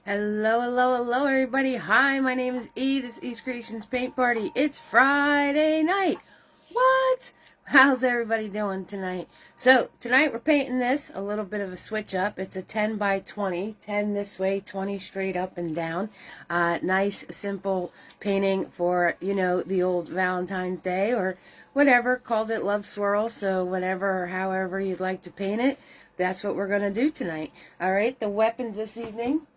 Hello, hello, hello, everybody. Hi, my name is Eve. This is Eve's Creations Paint Party. It's Friday night. What? How's everybody doing tonight? So, tonight we're painting this, a little bit of a switch up. It's a 10 by 20, 10 this way, 20 straight up and down. Nice, simple painting for, the old Valentine's Day or whatever. Called it Love Swirl, so whatever or however you'd like to paint it, that's what we're going to do tonight. All right, the weapons this evening.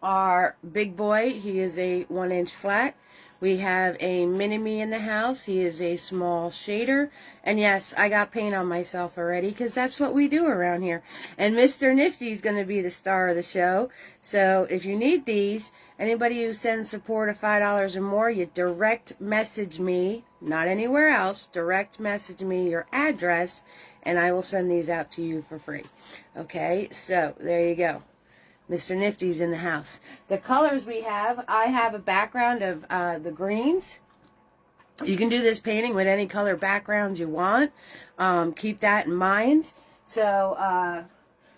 Our big boy, he is a 1-inch flat. We have a mini-me in the house. He is a small shader. And yes, I got paint on myself already because that's what we do around here. And Mr. Nifty is going to be the star of the show. So if you need these, anybody who sends support of $5 or more, you direct message me, not anywhere else, direct message me your address, and I will send these out to you for free. Okay, so there you go. Mr. Nifty's in the house. The colors we have, I have a background of the greens. You can do this painting with any color backgrounds you want. Keep that in mind. So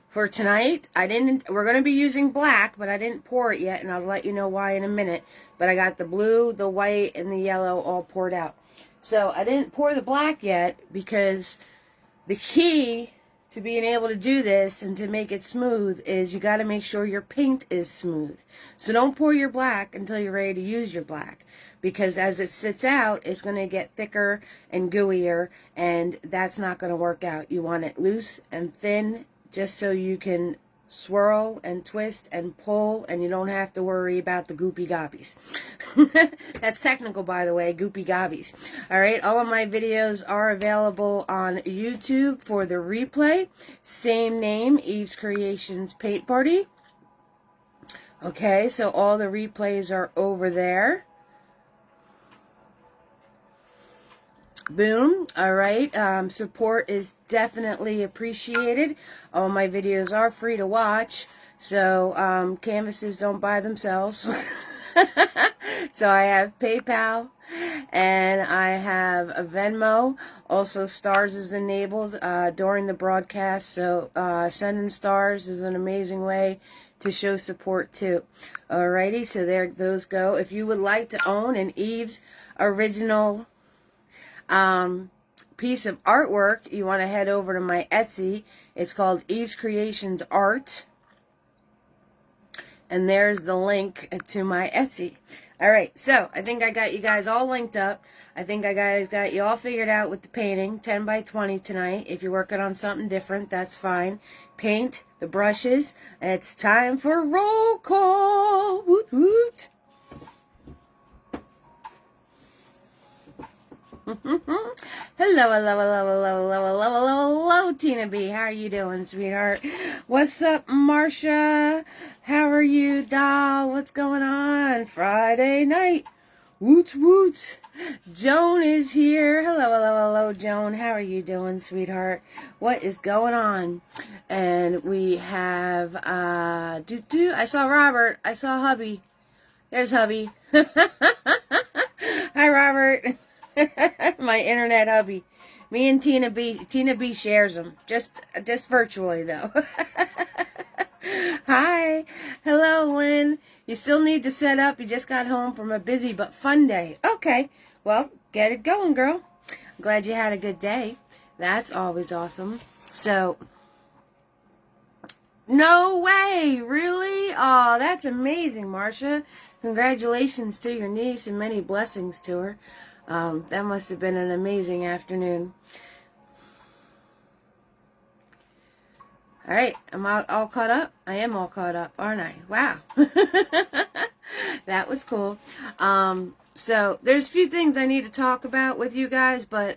for tonight, we're going to be using black, but I didn't pour it yet, and I'll let you know why in a minute. But I got the blue, the white, and the yellow all poured out. So I didn't pour the black yet because the key to being able to do this and to make it smooth is you got to make sure your paint is smooth. So don't pour your black until you're ready to use your black, because as it sits out, it's going to get thicker and gooier, and that's not going to work out. You want it loose and thin just so you can swirl and twist and pull, and you don't have to worry about the goopy gobbies. That's technical, by the way, goopy gobbies. All right, all of my videos are available on YouTube for the replay. Same name, Eve's Creations Paint Party. Okay, so all the replays are over there. Boom. All right. Support is definitely appreciated. All my videos are free to watch, so canvases don't buy themselves. So I have PayPal and I have a Venmo. Also, stars is enabled during the broadcast, so sending stars is an amazing way to show support too. Alrighty, so there those go. If you would like to own an Eve's original piece of artwork, you want to head over to my Etsy. It's called Eve's Creations Art, and there's the link to my Etsy. All right, so I think I got you guys all linked up. I think I guys got you all figured out with the painting. 10 by 20 tonight. If you're working on something different, that's fine. Paint, the brushes. It's time for roll call. Woot woot. Hello, hello, hello, hello, hello, hello, hello, hello, Tina B. How are you doing, sweetheart? What's up, Marcia? How are you, doll? What's going on? Friday night. Woot, woot. Joan is here. Hello, hello, hello, Joan. How are you doing, sweetheart? What is going on? And we have, I saw Robert. I saw hubby. There's hubby. Hi, Robert. My internet hubby. Me and Tina B shares them. Just virtually, though. Hi. Hello, Lynn. You still need to set up. You just got home from a busy but fun day. Okay. Well, get it going, girl. I'm glad you had a good day. That's always awesome. So, no way. Really? Oh, that's amazing, Marcia. Congratulations to your niece and many blessings to her. That must have been an amazing afternoon. All right, I'm all caught up. I am all caught up, aren't I? Wow. That was cool. So there's a few things I need to talk about with you guys, but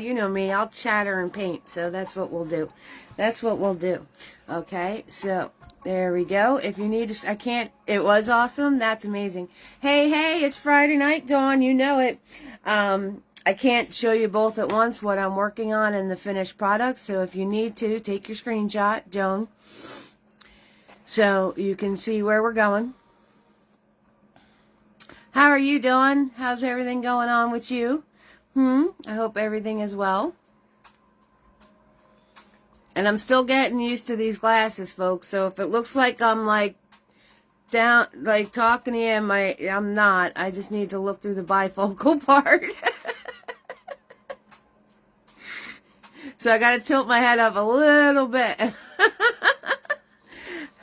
you know me, I'll chatter and paint. So that's what we'll do. That's what we'll do. Okay, so there we go. If you need to, it was awesome. That's amazing. Hey, it's Friday night, Dawn. You know it. I can't show you both at once what I'm working on and the finished product. So if you need to, take your screenshot, Joan, so you can see where we're going. How are you doing? How's everything going on with you? I hope everything is well. And I'm still getting used to these glasses, folks. So if it looks like I'm like down, like talking to you, I'm not. I just need to look through the bifocal part. So I got to tilt my head up a little bit.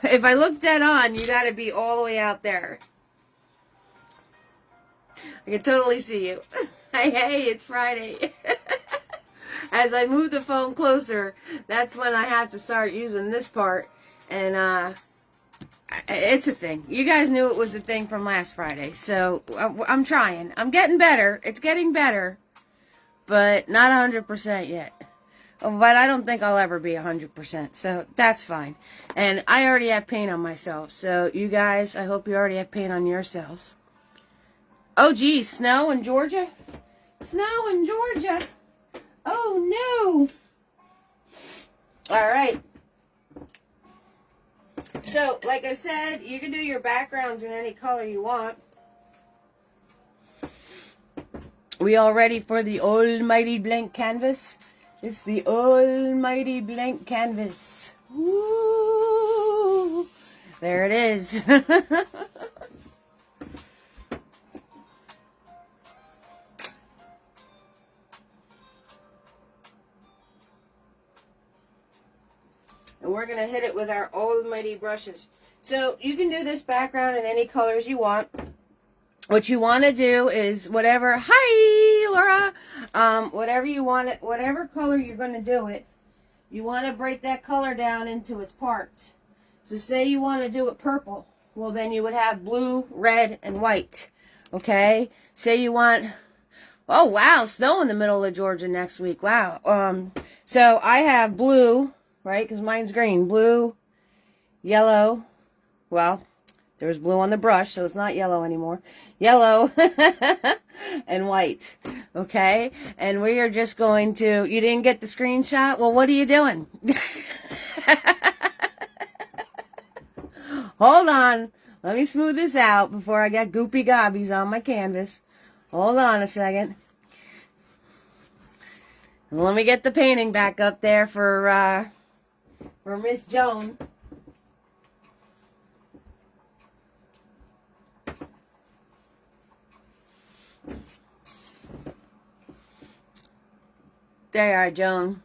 If I look dead on, you got to be all the way out there. I can totally see you. Hey, it's Friday. As I move the phone closer, that's when I have to start using this part. And it's a thing. You guys knew it was a thing from last Friday. So I'm trying. I'm getting better. It's getting better. But not 100% yet. But I don't think I'll ever be 100%. So that's fine. And I already have paint on myself. So you guys, I hope you already have paint on yourselves. Oh, geez. Snow in Georgia? Snow in Georgia. Oh, no. All right. So, like I said, you can do your backgrounds in any color you want. We all ready for the almighty blank canvas? It's the almighty blank canvas. Woo! There it is. And we're going to hit it with our almighty brushes. So you can do this background in any colors you want. What you want to do is whatever, hi Laura, whatever you want it, whatever color you're going to do it, you want to break that color down into its parts. So say you want to do it purple, well then you would have blue, red, and white. Okay? Say you want, oh wow, snow in the middle of Georgia next week, wow. So I have blue, right, because mine's green, blue, yellow, well, there's blue on the brush, so it's not yellow anymore. Yellow and white. Okay? And we are just going to... You didn't get the screenshot? Well, what are you doing? Hold on. Let me smooth this out before I get goopy gobbies on my canvas. Hold on a second. And let me get the painting back up there for Miss Joan. There you are, Joan.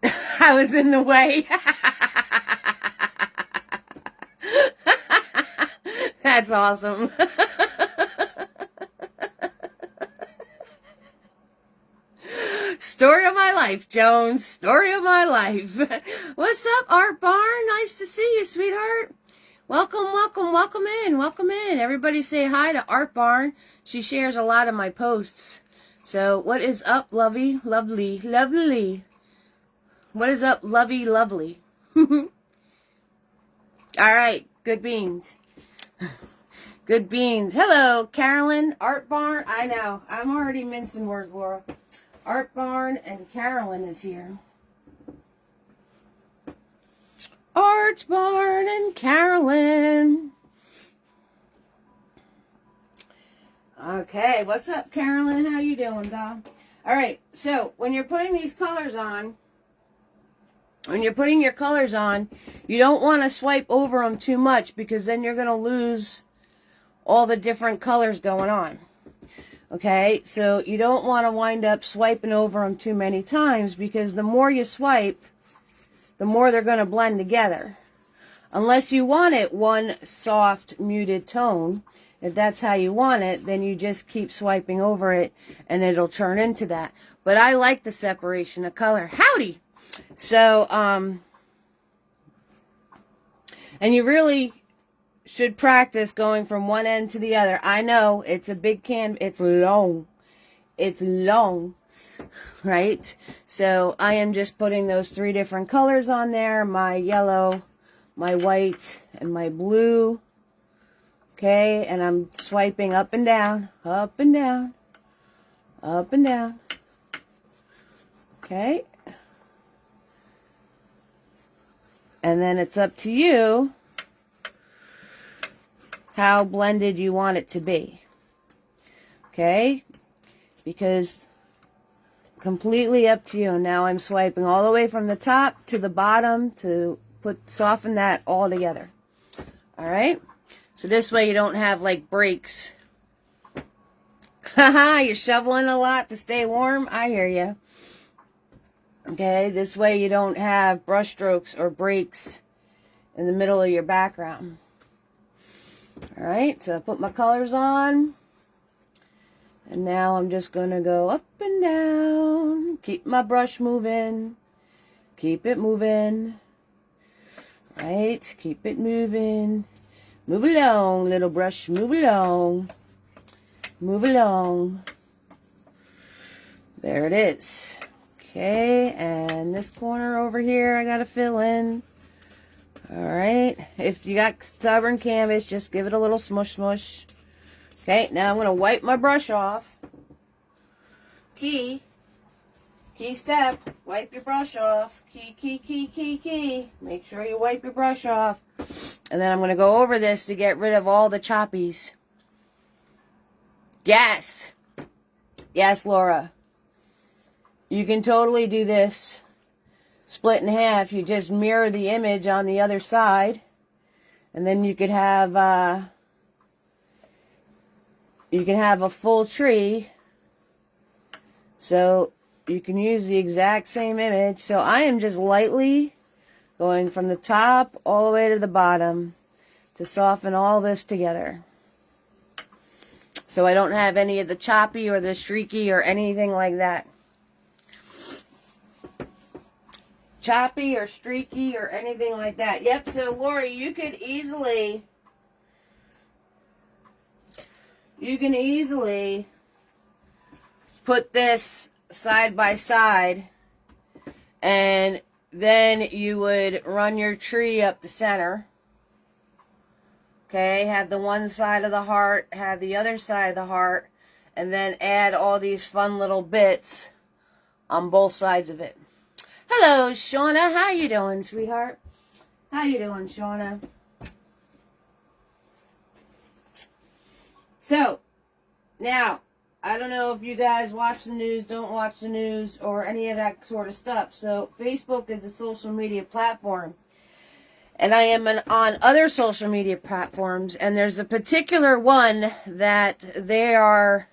I was in the way. That's awesome. Story of my life, Joan. Story of my life. What's up, Art Barn? Nice to see you, sweetheart. Welcome, welcome, welcome in. Welcome in. Everybody say hi to Art Barn. She shares a lot of my posts. So, what is up, lovey, lovely, lovely? What is up, lovey, lovely? All right, good beans. Good beans. Hello, Carolyn, Art Barn. I know, I'm already mincing words, Laura. Art Barn and Carolyn is here. Art Barn and Carolyn. Okay, what's up, Carolyn? How you doing, doll? All right, so when you're putting these colors on, when you're putting your colors on, you don't want to swipe over them too much because then you're going to lose all the different colors going on. Okay, so you don't want to wind up swiping over them too many times because the more you swipe, the more they're going to blend together. Unless you want it one soft, muted tone. If that's how you want it, then you just keep swiping over it and it'll turn into that. But I like the separation of color. Howdy! So, and you really should practice going from one end to the other. I know it's a big it's long. It's long. Right? So I am just putting those 3 different colors on there. My yellow, my white, and my blue. Okay? And I'm swiping up and down, up and down, up and down. Okay? And then it's up to you how blended you want it to be. Okay? Because completely up to you. Now I'm swiping all the way from the top to the bottom to soften that all together. All right. So this way you don't have like breaks. Haha, you're shoveling a lot to stay warm. I hear you. Okay, this way you don't have brush strokes or breaks in the middle of your background. All right, so I put my colors on. And now I'm just going to go up and down. Keep my brush moving. Keep it moving. Right, keep it moving. Move along, little brush. Move along. Move along. There it is. Okay, and this corner over here I got to fill in. Alright, if you got stubborn canvas, just give it a little smush smush. Okay, now I'm going to wipe my brush off. Key step, wipe your brush off. Key. Make sure you wipe your brush off. And then I'm going to go over this to get rid of all the choppies. Yes, Laura. You can totally do this. Split in half. You just mirror the image on the other side. And then you could have a full tree. So you can use the exact same image. So I am just lightly going from the top all the way to the bottom to soften all this together. So I don't have any of the choppy or the streaky or anything like that. Choppy or streaky or anything like that. Yep, so Lori, you can easily put this side by side, and then you would run your tree up the center. Okay, have the one side of the heart, have the other side of the heart, and then add all these fun little bits on both sides of it. Hello, Shauna. How you doing, sweetheart? How you doing, Shauna? So, now, I don't know if you guys watch the news, don't watch the news, or any of that sort of stuff. So, Facebook is a social media platform. And I am on other social media platforms, and there's a particular one that they are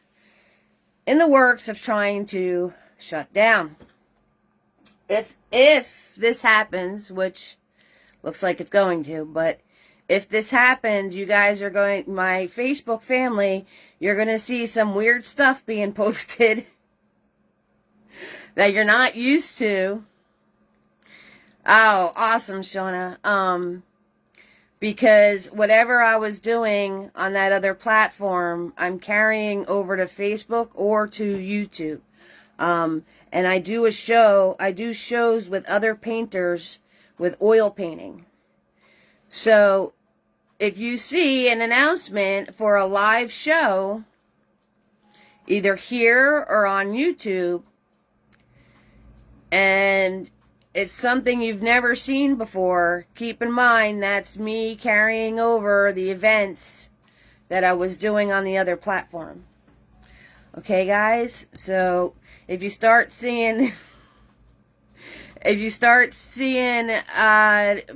in the works of trying to shut down. If this happens, which looks like it's going to, but if this happens, you guys are going, my Facebook family, you're going to see some weird stuff being posted that you're not used to. Oh, awesome, Shauna. Because whatever I was doing on that other platform, I'm carrying over to Facebook or to YouTube. And I do shows with other painters with oil painting. So if you see an announcement for a live show, either here or on YouTube, and it's something you've never seen before, keep in mind that's me carrying over the events that I was doing on the other platform. Okay, guys? So if you start seeing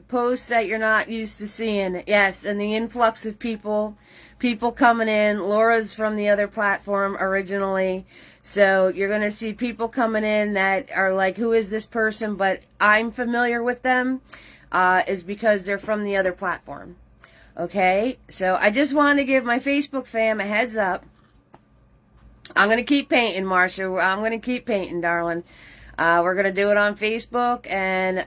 posts that you're not used to seeing, yes, and the influx of people coming in. Laura's from the other platform originally, so you're going to see people coming in that are like, who is this person? But I'm familiar with them, is because they're from the other platform. Okay, so I just want to give my Facebook fam a heads up. I'm going to keep painting, Marsha. I'm going to keep painting, darling. We're going to do it on Facebook, and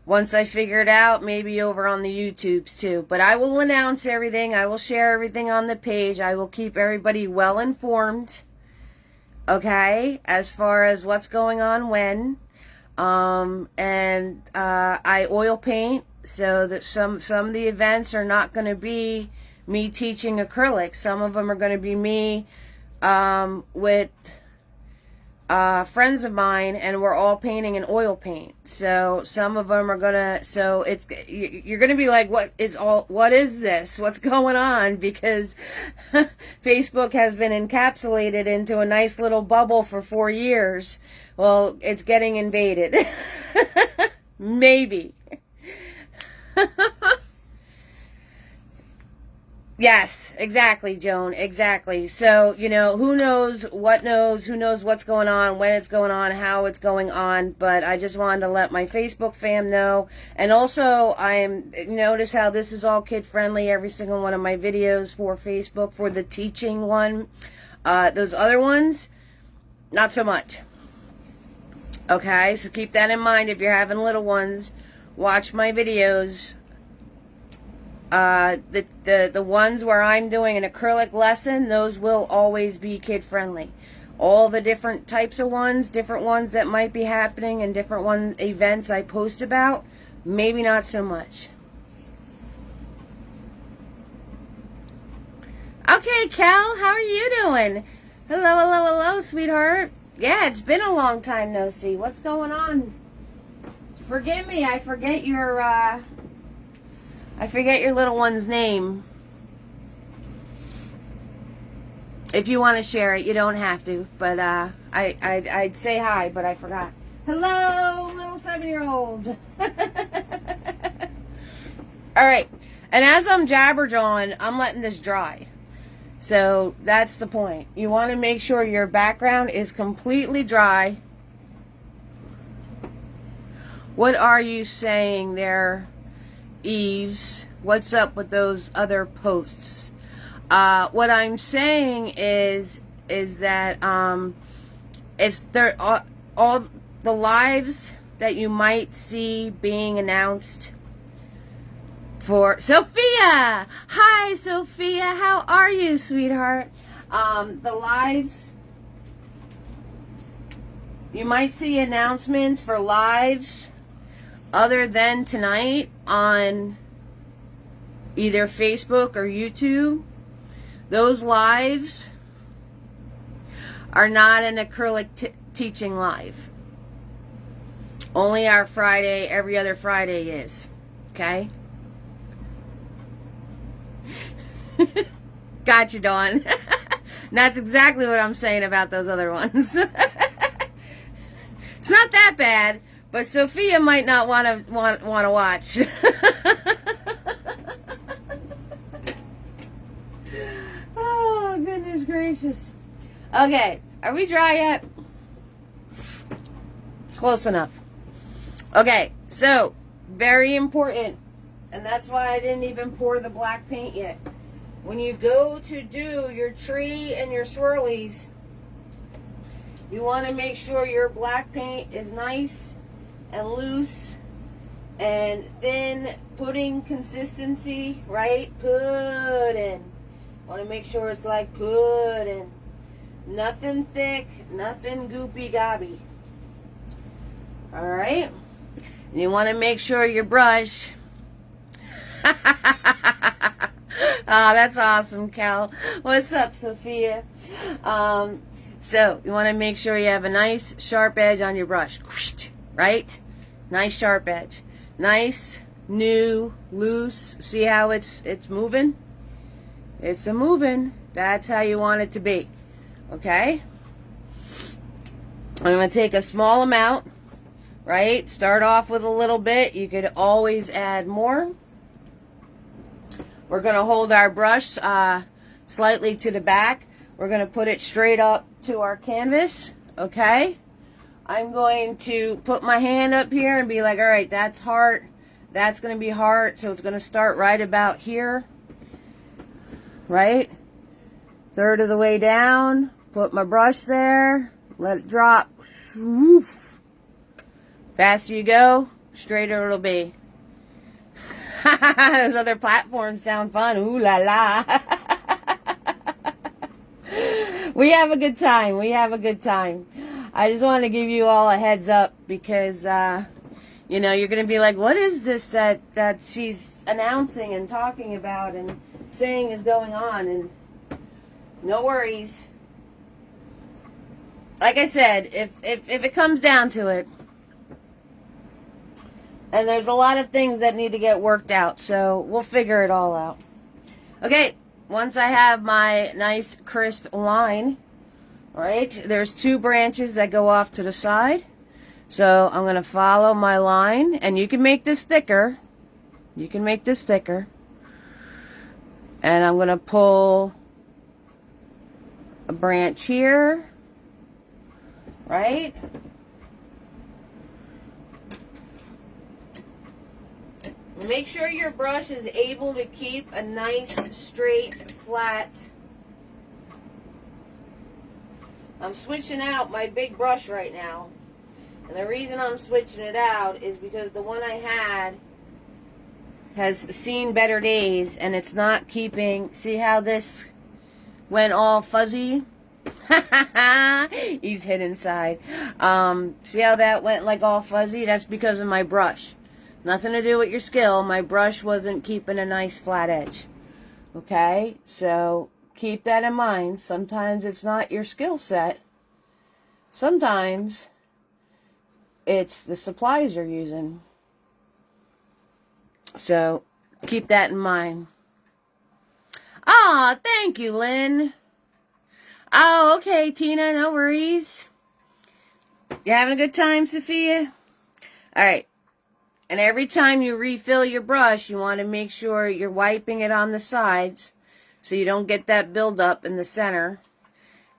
once I figure it out, maybe over on the YouTubes too. But I will announce everything. I will share everything on the page. I will keep everybody well informed, okay, as far as what's going on when. And I oil paint, so that some of the events are not going to be me teaching acrylic. Some of them are going to be me with friends of mine, and we're all painting in oil paint. So some of them are gonna, so it's, you're gonna be like, what is this? What's going on? Because Facebook has been encapsulated into a nice little bubble for 4 years. Well, it's getting invaded. Maybe. Yes, exactly, Joan, exactly. So, you know, who knows, who knows what's going on, when it's going on, how it's going on, but I just wanted to let my Facebook fam know. And also, notice how this is all kid-friendly, every single one of my videos for Facebook, for the teaching one. Those other ones, not so much. Okay, so keep that in mind if you're having little ones. Watch my videos. The ones where I'm doing an acrylic lesson, those will always be kid friendly. All the different types of ones, different ones that might be happening, and different events I post about, maybe not so much. Okay, Cal, how are you doing? Hello, hello, hello, sweetheart. Yeah, it's been a long time no see. What's going on? Forgive me, I forget your little one's name. If you want to share it, you don't have to. But I'd say hi, but I forgot. Hello, little 7-year-old. All right. And as I'm jabberjawing, I'm letting this dry. So that's the point. You want to make sure your background is completely dry. What are you saying there, Eves? What's up with those other posts? What I'm saying is that it's there, all the lives that you might see being announced for Sophia. Hi, Sophia. How are you, sweetheart? The lives, you might see announcements for lives other than tonight on either Facebook or YouTube. Those lives are not an acrylic teaching live. Only our Friday, every other Friday is. Okay? Gotcha, Dawn. That's exactly what I'm saying about those other ones. It's not that bad, but Sophia might not want to watch. Oh, goodness gracious. Okay, are we dry yet? Close enough. Okay, so, very important, and that's why I didn't even pour the black paint yet. When you go to do your tree and your swirlies, you want to make sure your black paint is nice and loose and thin, pudding consistency, right? Pudding. Want to make sure it's like pudding. Nothing thick, nothing goopy gobby. Alright? And you want to make sure your brush. Oh, that's awesome, Cal. What's up, Sophia? So, you want to make sure you have a nice sharp edge on your brush. Right? Nice sharp edge. Nice, new, loose. See how it's moving? It's a moving. That's how you want it to be. Okay? I'm going to take a small amount. Right? Start off with a little bit. You could always add more. We're going to hold our brush slightly to the back. We're going to put it straight up to our canvas. Okay? I'm going to put my hand up here and be like, all right, that's heart. That's going to be heart. So it's going to start right about here. Right? Third of the way down. Put my brush there. Let it drop. Woof. Faster you go, straighter it'll be. Those other platforms sound fun. Ooh la la. We have a good time. We have a good time. I just want to give you all a heads up because, you know, you're going to be like, what is this that she's announcing and talking about and saying is going on? And no worries. like I said, if it comes down to it, and there's a lot of things that need to get worked out, so we'll figure it all out. Okay, once I have my nice crisp line, right, there's 2 branches that go off to the side. So I'm going to follow my line, and you can make this thicker. You can make this thicker. And I'm going to pull a branch here, right? Make sure your brush is able to keep a nice, straight, flat. I'm switching out my big brush right now. And the reason I'm switching it out is because the one I had has seen better days, and it's not keeping. See how this went all fuzzy? He's hid inside. See how that went like all fuzzy? That's because of my brush. Nothing to do with your skill. My brush wasn't keeping a nice flat edge. Okay? So keep that in mind. Sometimes it's not your skill set. Sometimes it's the supplies you're using. So keep that in mind. Ah, thank you, Lynn. Oh, okay, Tina, no worries. You having a good time, Sophia? All right. And every time you refill your brush, you want to make sure you're wiping it on the sides so you don't get that buildup in the center.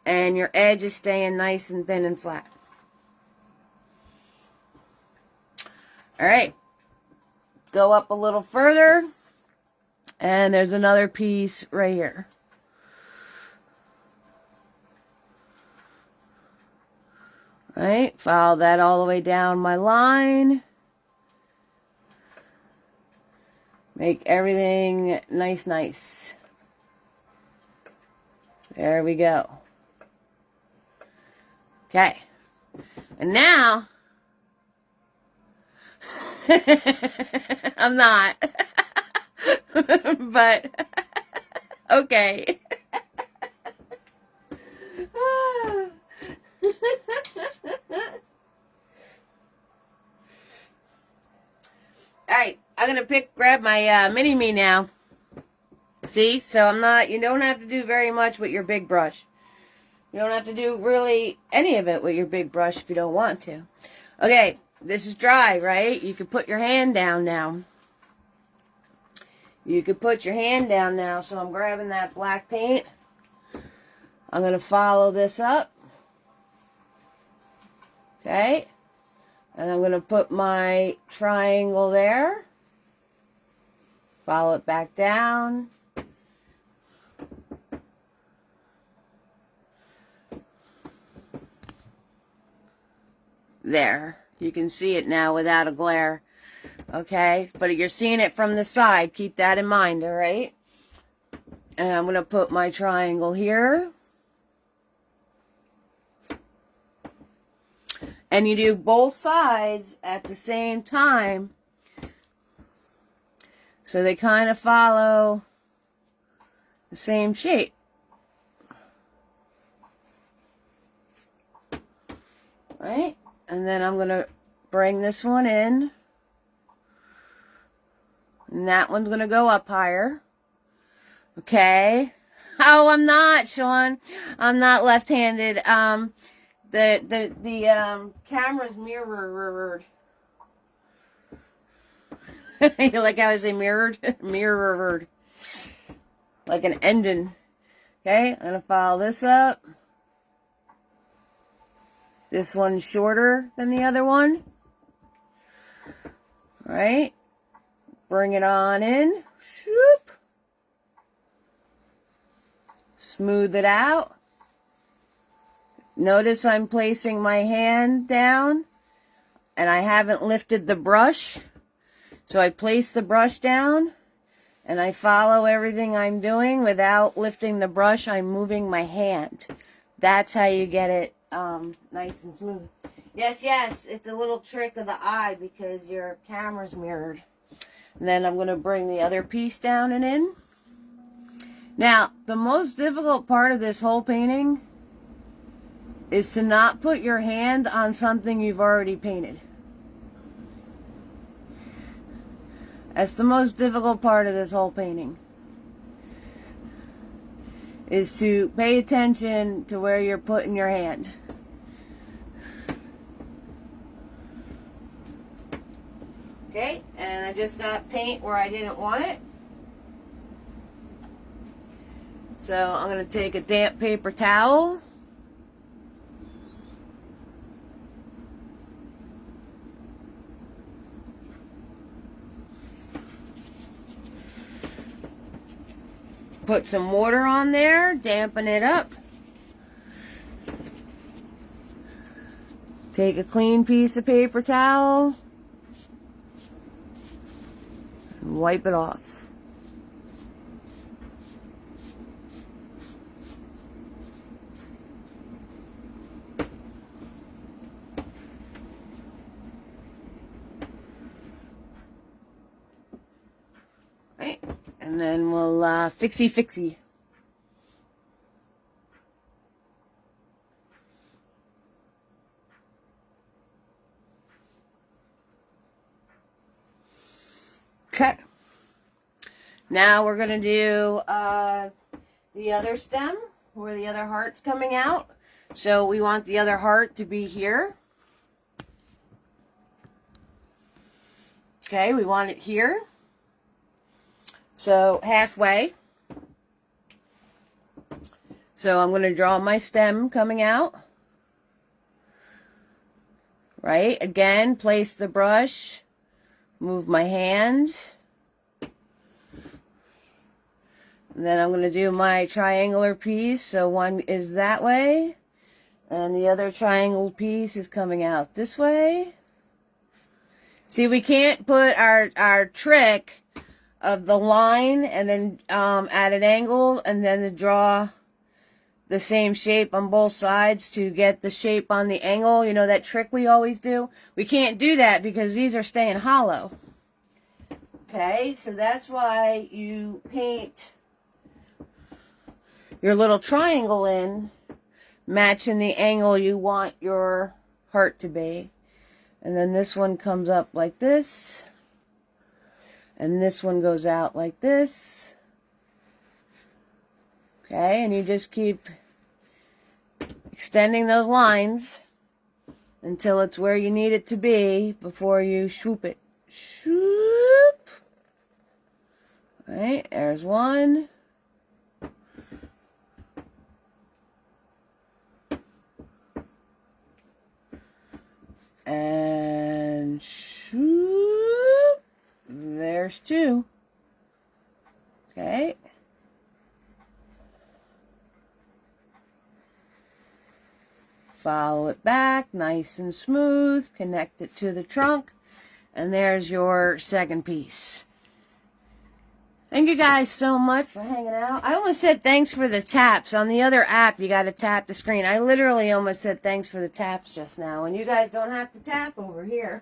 And your edge is staying nice and thin and flat. All right. Go up a little further. And there's another piece right here. All right. Follow that all the way down my line. Make everything nice. There we go. Okay. And now, I'm not. But, okay. Alright, I'm going to grab my mini-me now. See? So I'm not, you don't have to do very much with your big brush. You don't have to do really any of it with your big brush if you don't want to. Okay, this is dry, right? You can put your hand down now. You can put your hand down now. So I'm grabbing that black paint. I'm going to follow this up. Okay. And I'm going to put my triangle there. Follow it back down. There. You can see it now without a glare. Okay? But if you're seeing it from the side, keep that in mind, alright? And I'm going to put my triangle here. And you do both sides at the same time. So they kind of follow the same shape. Right? And then I'm going to bring this one in. And that one's going to go up higher. Okay. Oh, I'm not, Sean. I'm not left-handed. The camera's mirrored. You like how I say mirrored? Mirrored. Like an ending. Okay, I'm going to follow this up. This one's shorter than the other one. Alright. Bring it on in. Shoop. Smooth it out. Notice I'm placing my hand down and I haven't lifted the brush. So I place the brush down and I follow everything I'm doing without lifting the brush. I'm moving my hand. That's how you get it nice and smooth. Yes, it's a little trick of the eye because your camera's mirrored. And then I'm going to bring the other piece down and in. Now, the most difficult part of this whole painting is to not put your hand on something you've already painted. That's the most difficult part of this whole painting. Is to pay attention to where you're putting your hand. Okay, and I just got paint where I didn't want it. So I'm going to take a damp paper towel. Put some water on there, dampen it up. Take a clean piece of paper towel and wipe it off. Right, and then we'll fixie. Okay. Now we're going to do the other stem where the other heart's coming out. So we want the other heart to be here. Okay, we want it here. So halfway. So I'm going to draw my stem coming out. Right, again, place the brush. Move my hand. And then I'm going to do my triangular piece. So one is that way. And the other triangle piece is coming out this way. See, we can't put our trick of the line and then at an angle and then to draw the same shape on both sides to get the shape on the angle. You know, that trick we always do? We can't do that because these are staying hollow. Okay, so that's why you paint your little triangle in, matching the angle you want your heart to be. And then this one comes up like this. And this one goes out like this. Okay, and you just keep extending those lines until it's where you need it to be before you swoop it. Swoop. Right, there's one. And swoop. There's two. Okay. Follow it back, nice and smooth. Connect it to the trunk. And there's your second piece. Thank you guys so much for hanging out. I almost said thanks for the taps. On the other app, you got to tap the screen. I literally almost said thanks for the taps just now. And you guys don't have to tap over here.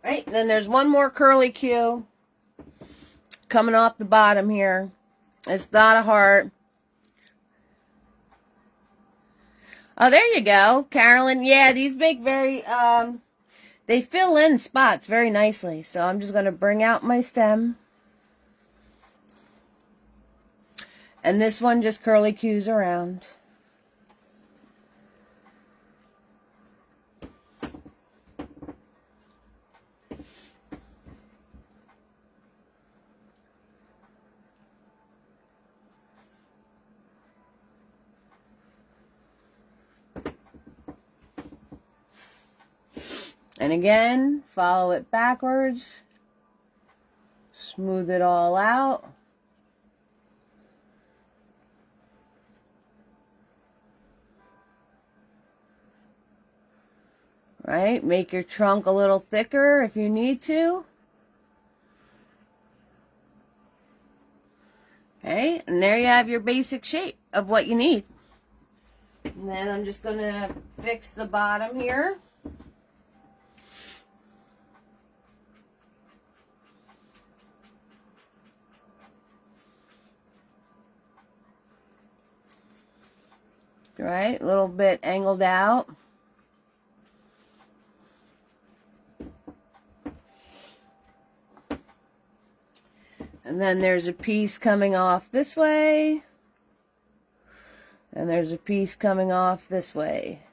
Right, and then there's one more curly Q coming off the bottom here. It's not a heart. Oh, there you go, Carolyn. Yeah, these make very, they fill in spots very nicely. So I'm just going to bring out my stem. And this one just curly Q's around. And again, follow it backwards. Smooth it all out. Right? Make your trunk a little thicker if you need to. Okay, and there you have your basic shape of what you need. And then I'm just going to fix the bottom here. right? A little bit angled out. And then there's a piece coming off this way. And there's a piece coming off this way.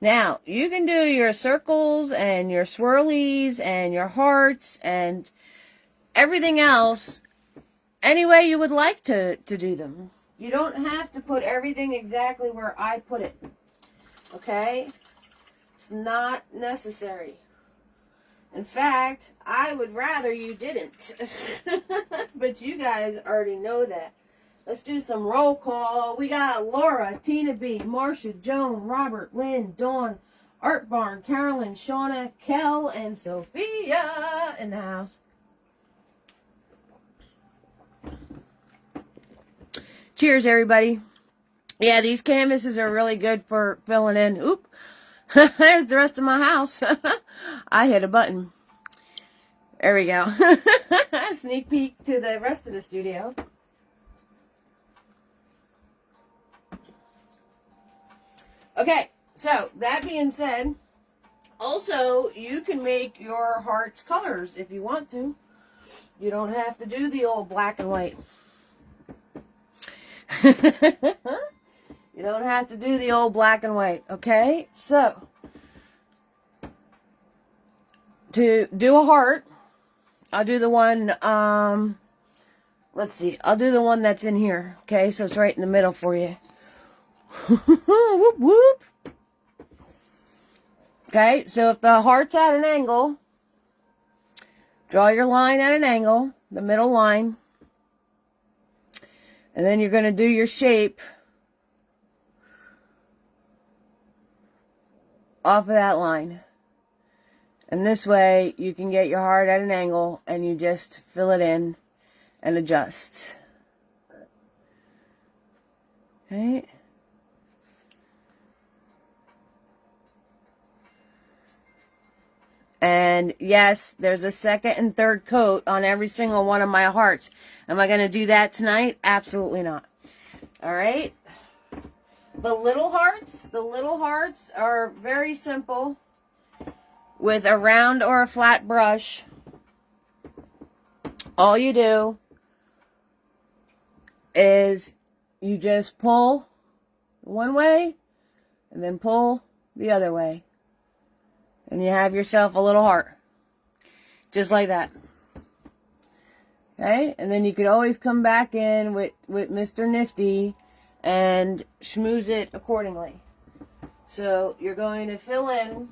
Now, you can do your circles and your swirlies and your hearts and everything else any way you would like to do them. You don't have to put everything exactly where I put it. Okay? It's not necessary. In fact, I would rather you didn't. But you guys already know that. Let's do some roll call. We got Laura, Tina B, Marcia, Joan, Robert, Lynn, Dawn, Art Barn, Carolyn, Shauna, Kel, and Sophia in the house. Cheers, everybody. Yeah, these canvases are really good for filling in. Oop. There's the rest of my house. I hit a button. There we go. Sneak peek to the rest of the studio. Okay, so that being said, also you can make your hearts colors if you want to. You don't have to do the old black and white. You don't have to do the old black and white, okay? So, to do a heart, I'll do the one, let's see, I'll do the one that's in here, okay? So it's right in the middle for you. Whoop, whoop. Okay, so if the heart's at an angle, draw your line at an angle, the middle line. And then you're going to do your shape off of that line. And this way you can get your heart at an angle and you just fill it in and adjust. Okay. And yes, there's a second and third coat on every single one of my hearts. Am I going to do that tonight? Absolutely not. All right. The little hearts are very simple. With a round or a flat brush, all you do is you just pull one way and then pull the other way. And you have yourself a little heart. Just like that. Okay? And then you could always come back in with Mr. Nifty and schmooze it accordingly. So you're going to fill in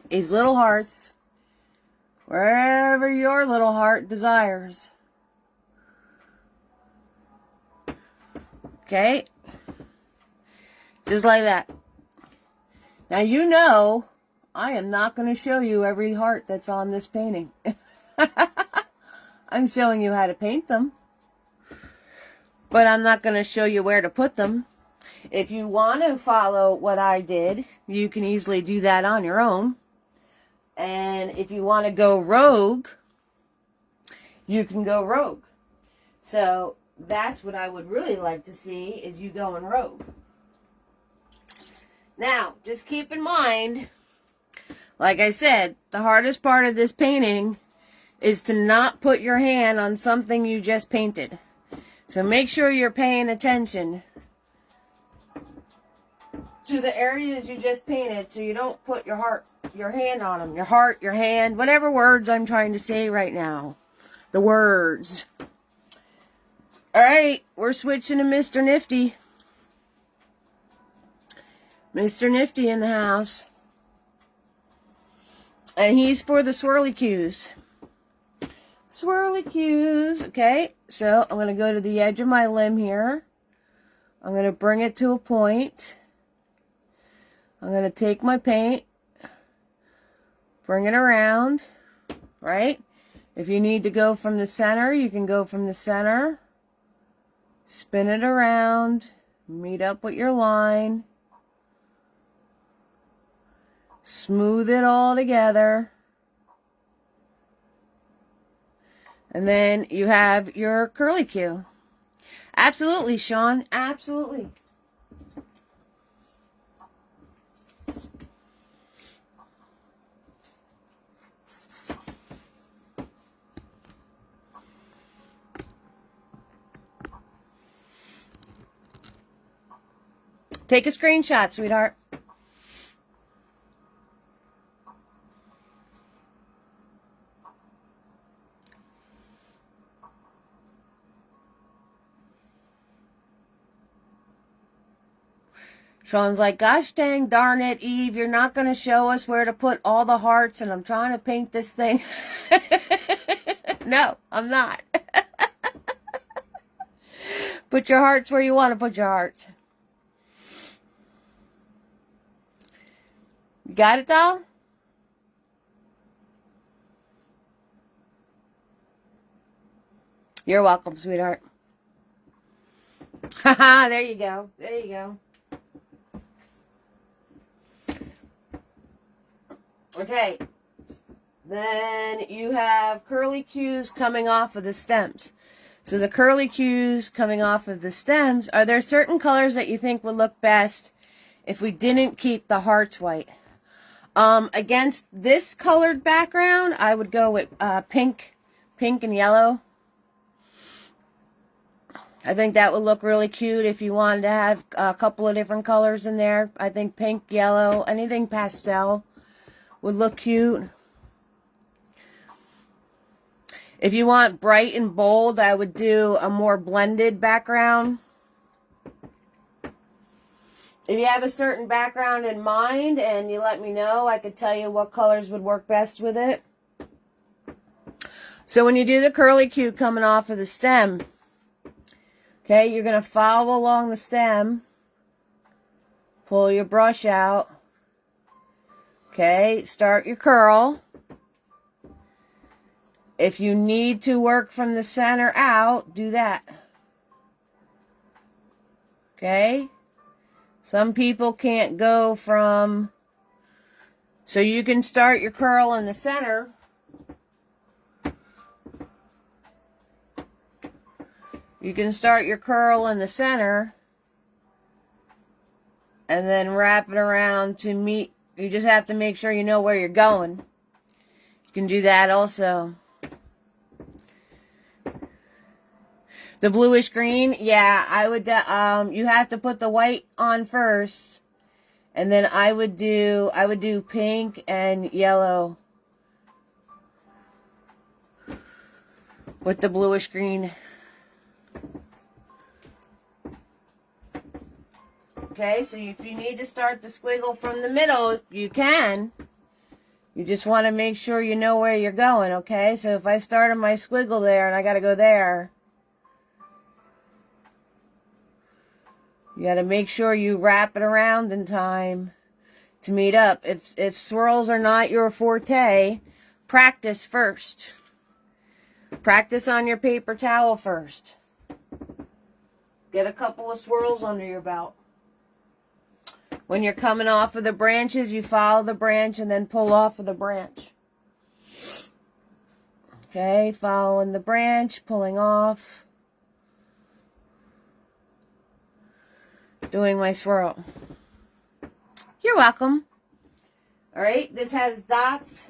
these little hearts wherever your little heart desires. Okay? Just like that. Now, you know, I am not going to show you every heart that's on this painting. I'm showing you how to paint them. But I'm not going to show you where to put them. If you want to follow what I did, you can easily do that on your own. And if you want to go rogue, you can go rogue. So, that's what I would really like to see, is you going rogue. Now, just keep in mind, like I said, the hardest part of this painting is to not put your hand on something you just painted. So make sure you're paying attention to the areas you just painted so you don't put your hand on them. Your heart, your hand, whatever words I'm trying to say right now. The words. Alright, we're switching to Mr. Nifty. Mr. Nifty in the house. And he's for the swirly cues. Swirly cues. Okay, so I'm going to go to the edge of my limb here. I'm going to bring it to a point. I'm going to take my paint. Bring it around. Right? If you need to go from the center, you can go from the center. Spin it around. Meet up with your line. Smooth it all together. And then you have your curly cue. Absolutely, Sean. Absolutely. Take a screenshot, sweetheart. Sean's like, gosh dang darn it, Eve, you're not going to show us where to put all the hearts, and I'm trying to paint this thing. No, I'm not. Put your hearts where you want to put your hearts. You got it, doll? You're welcome, sweetheart. Haha, there you go. There you go. Okay, then you have curly cues coming off of the stems. So the curly cues coming off of the stems, are there certain colors that you think would look best if we didn't keep the hearts white? Against this colored background, I would go with pink and yellow. I think that would look really cute if you wanted to have a couple of different colors in there. I think pink, yellow, anything pastel would look cute. If you want bright and bold, I would do a more blended background. If you have a certain background in mind and you let me know, I could tell you what colors would work best with it. So when you do the curly cue coming off of the stem, okay, you're going to follow along the stem, pull your brush out. Okay, start your curl. If you need to work from the center out, do that. Okay? Some people can't go from... So you can start your curl in the center. You can start your curl in the center. And then wrap it around to meet... You just have to make sure you know where you're going. You can do that also. The bluish green, yeah, I would, you have to put the white on first. And then I would do pink and yellow with the bluish green. Okay, so if you need to start the squiggle from the middle, you can. You just want to make sure you know where you're going, okay? So if I started my squiggle there and I got to go there, you got to make sure you wrap it around in time to meet up. If swirls are not your forte, practice first. Practice on your paper towel first. Get a couple of swirls under your belt. When you're coming off of the branches, you follow the branch and then pull off of the branch. Okay, following the branch, pulling off. Doing my swirl. You're welcome. Alright, this has dots.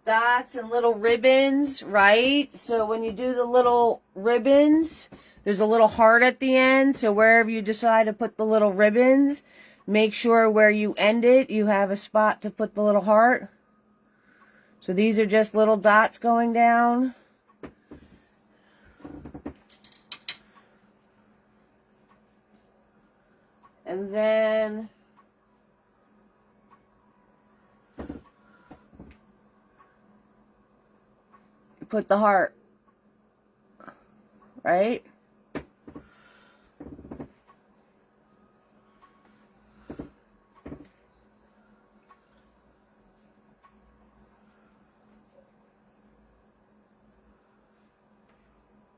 Dots and little ribbons, right? So when you do the little ribbons, there's a little heart at the end. So wherever you decide to put the little ribbons, make sure where you end it, you have a spot to put the little heart. So these are just little dots going down. And then you put the heart, right?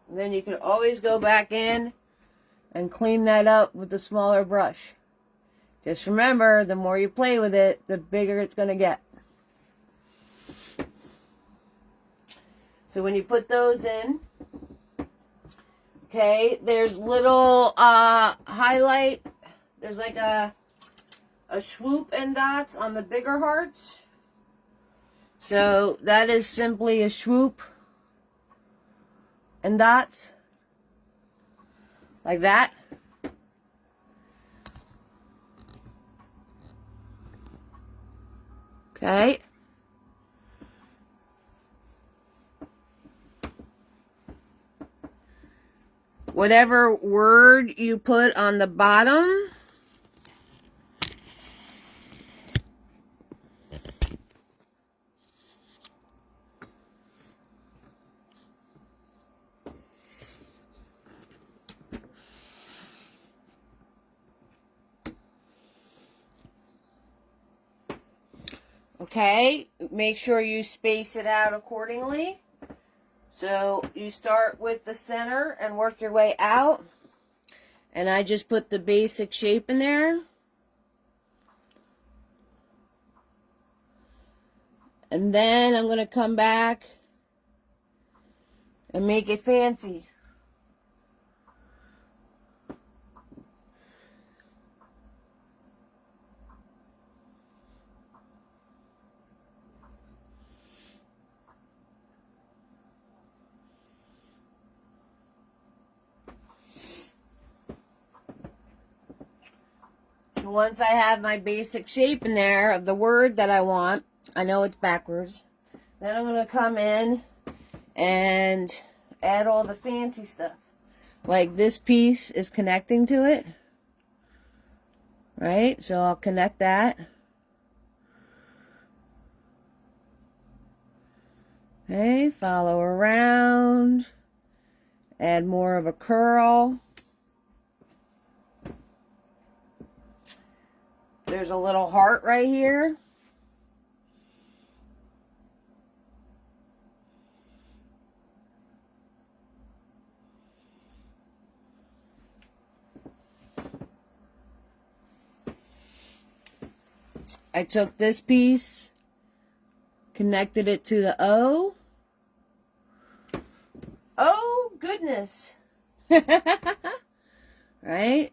And then you can always go back in and clean that up with a smaller brush. Just remember, the more you play with it, the bigger it's going to get. So when you put those in, okay, there's little highlight. There's like a swoop and dots on the bigger hearts. So that is simply a swoop and dots. Like that. Okay? Whatever word you put on the bottom, okay, make sure you space it out accordingly. So you start with the center and work your way out. And I just put the basic shape in there. And then I'm going to come back and make it fancy. Once I have my basic shape in there of the word that I want, I know it's backwards, then I'm going to come in and add all the fancy stuff. Like this piece is connecting to it, right? So I'll connect that. Okay, follow around, add more of a curl. There's a little heart right here. I took this piece, connected it to the O. Oh, goodness. Right?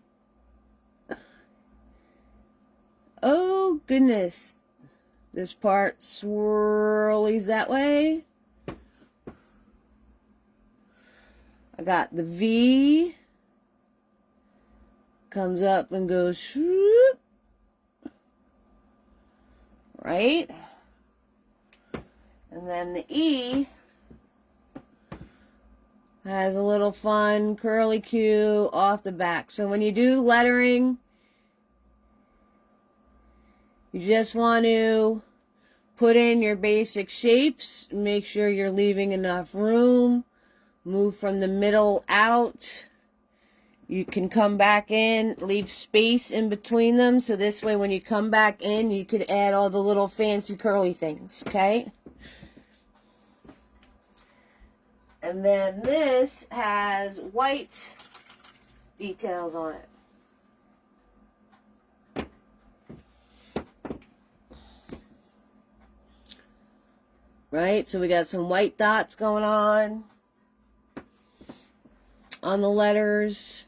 Oh, goodness. This part swirlies that way. I got the V. Comes up and goes whoop. Right? And then the E has a little fun curly Q off the back. So when you do lettering, you just want to put in your basic shapes. Make sure you're leaving enough room. Move from the middle out. You can come back in, leave space in between them. So this way when you come back in, you could add all the little fancy curly things, okay? And then this has white details on it. Right, so we got some white dots going on the letters.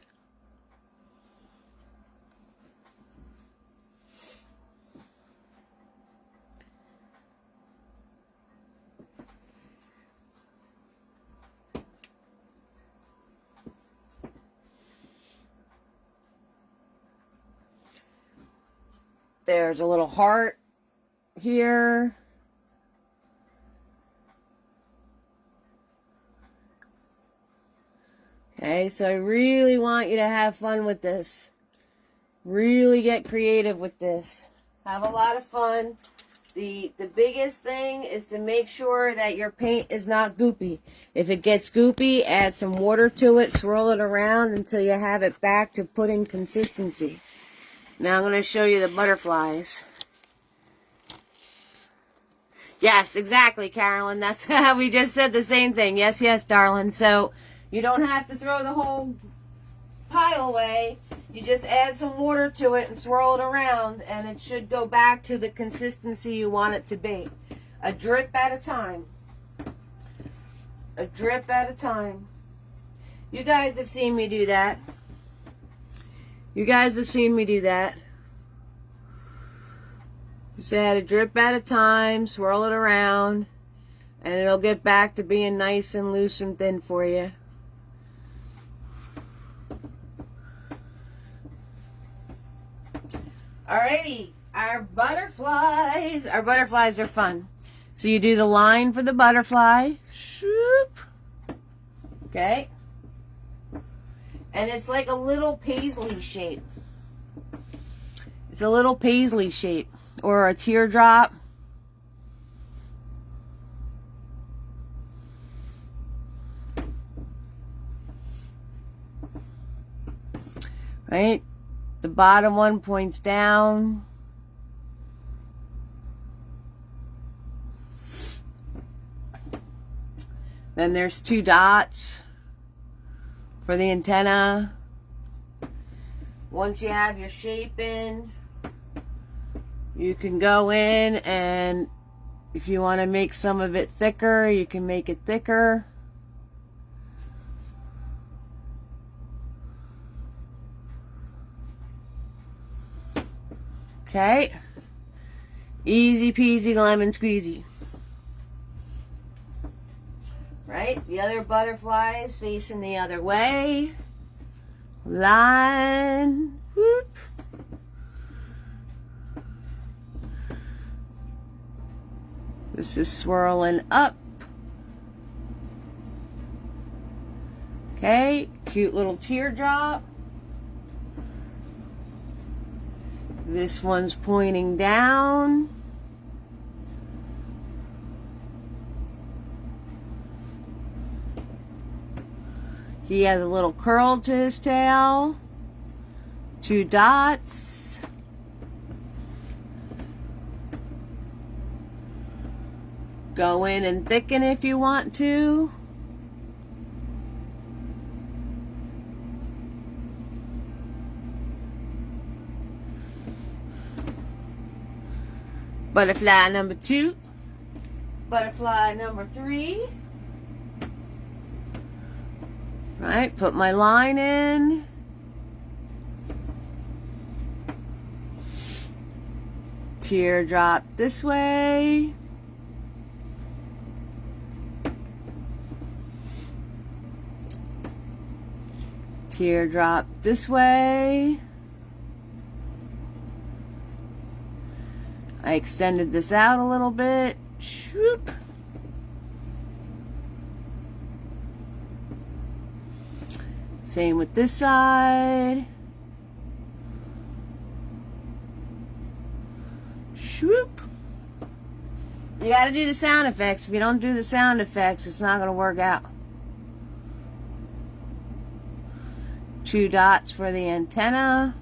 There's a little heart here. Okay, so I really want you to have fun with this. Really get creative with this. Have a lot of fun. The biggest thing is to make sure that your paint is not goopy. If it gets goopy, add some water to it, swirl it around until you have it back to put in consistency. Now I'm going to show you the butterflies. Yes, exactly, Carolyn. That's how we just said the same thing. Yes, yes, darling. So you don't have to throw the whole pile away. You just add some water to it and swirl it around, and it should go back to the consistency you want it to be. A drip at a time. A drip at a time. You guys have seen me do that. You guys have seen me do that. Just add a drip at a time, swirl it around, and it'll get back to being nice and loose and thin for you. Alrighty, our butterflies. Our butterflies are fun. So you do the line for the butterfly. Shoop. Okay. And it's like a little paisley shape. It's a little paisley shape. Or a teardrop. Right? The bottom one points down. Then there's 2 dots for the antenna. Once you have your shape in, you can go in, and if you want to make some of it thicker, you can make it thicker. Okay. Easy peasy lemon squeezy. Right? The other butterfly is facing the other way. Line. Whoop. This is swirling up. Okay. Cute little teardrop. This one's pointing down. He has a little curl to his tail. 2 dots. Go in and thicken if you want to. Butterfly number 2. Butterfly number 3. Right, put my line in. Teardrop this way. Teardrop this way. I extended this out a little bit. Shoop. Same with this side. Shoop. You gotta do the sound effects. If you don't do the sound effects, it's not gonna work out. 2 dots for the antenna.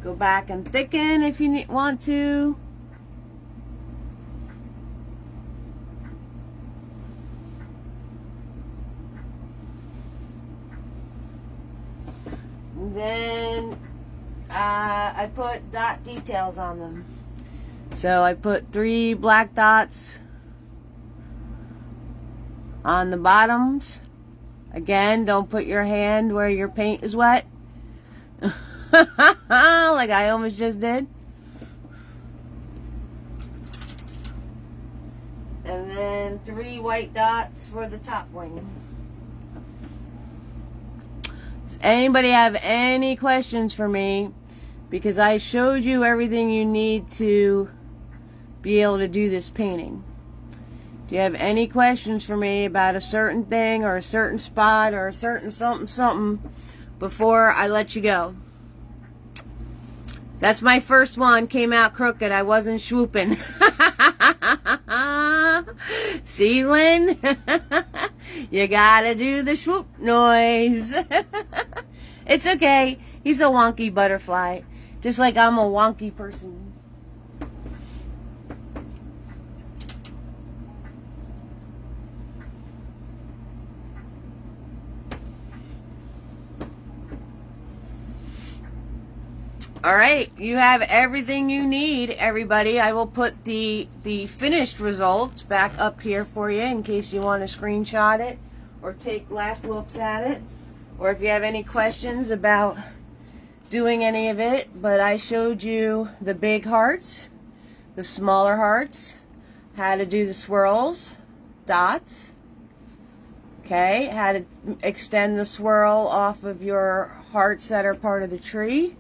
Go back and thicken if you want to. And then I put dot details on them. So I put 3 black dots on the bottoms. Again, don't put your hand where your paint is wet. Like I almost just did. And then 3 white dots for the top wing. Does anybody have any questions for me? Because I showed you everything you need to be able to do this painting. Do you have any questions for me about a certain thing or a certain spot or a certain something before I let you go? That's my first one. Came out crooked. I wasn't swooping. See, Lynn? You gotta do the swoop noise. It's okay. He's a wonky butterfly. Just like I'm a wonky person. All right, you have everything you need, everybody. I will put the finished results back up here for you in case you want to screenshot it or take last looks at it, or if you have any questions about doing any of it. But I showed you the big hearts, the smaller hearts, how to do the swirls, dots, Okay, how to extend the swirl off of your hearts that are part of the tree.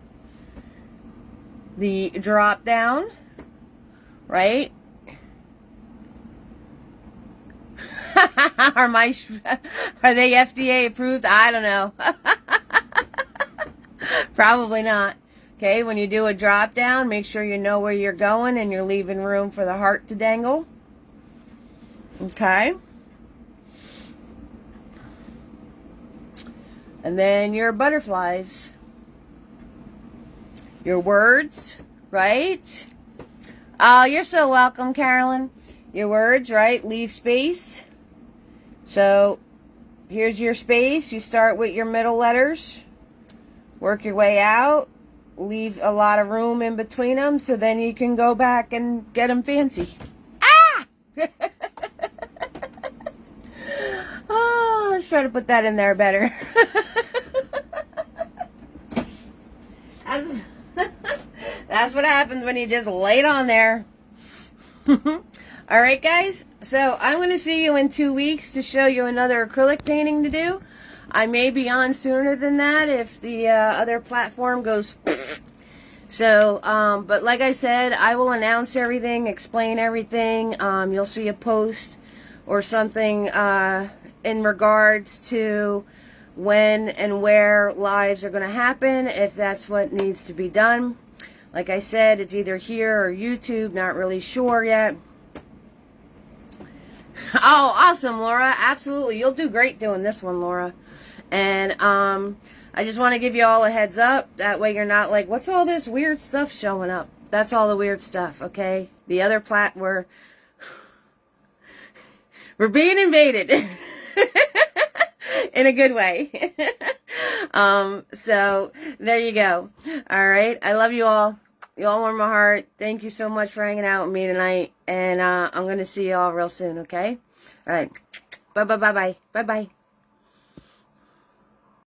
The drop down, right? Are they FDA approved? I don't know. Probably not. Okay, when you do a drop down, make sure you know where you're going and you're leaving room for the heart to dangle. Okay. And then your butterflies. Your words, right? Oh, you're so welcome, Carolyn. Your words, right? Leave space. So, here's your space. You start with your middle letters. Work your way out. Leave a lot of room in between them so then you can go back and get them fancy. Ah! Oh, let's try to put that in there better. That's what happens when you just lay it on there. Alright guys, so I'm going to see you in 2 weeks to show you another acrylic painting to do. I may be on sooner than that if the other platform goes. So, but like I said, I will announce everything, explain everything. You'll see a post or something in regards to when and where lives are going to happen, if that's what needs to be done. Like I said, it's either here or YouTube, not really sure yet. Oh, awesome, Laura. Absolutely. You'll do great doing this one, Laura. And I just want to give you all a heads up. That way you're not like, what's all this weird stuff showing up? That's all the weird stuff, okay? The other we're being invaded. In a good way. So there you go. All right. I love you all. You all warm my heart. Thank you so much for hanging out with me tonight. And I'm going to see you all real soon. Okay. All right. Bye. Bye. Bye. Bye. Bye. Bye.